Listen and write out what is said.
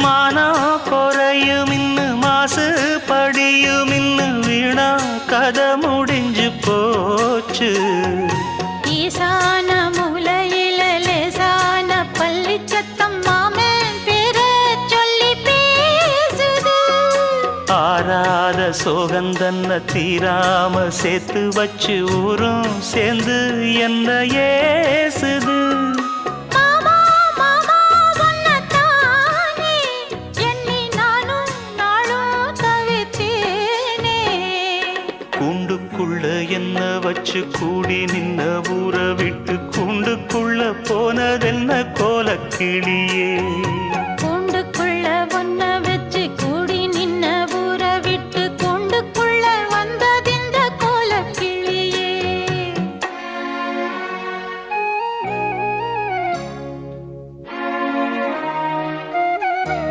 மானா குறையும் இன்னு மாசு படியும் இன்னு வீணா கதை முடிஞ்சு போச்சு. ஈசான மூலையில லேசான பள்ளி சத்தம் மாமன் பேர சொல்லி பேசுது. ஆறாத சோகந்தன்ன தீராம சேர்த்து வச்சு ஊரும் சேர்ந்து என்ன ஏசுது. கூண்டுக்குள்ள என்ன வச்சு கூடி நின்ன ஊற விட்டு கூண்டுக்குள்ள போனதென்ன கோலக்கிளியே.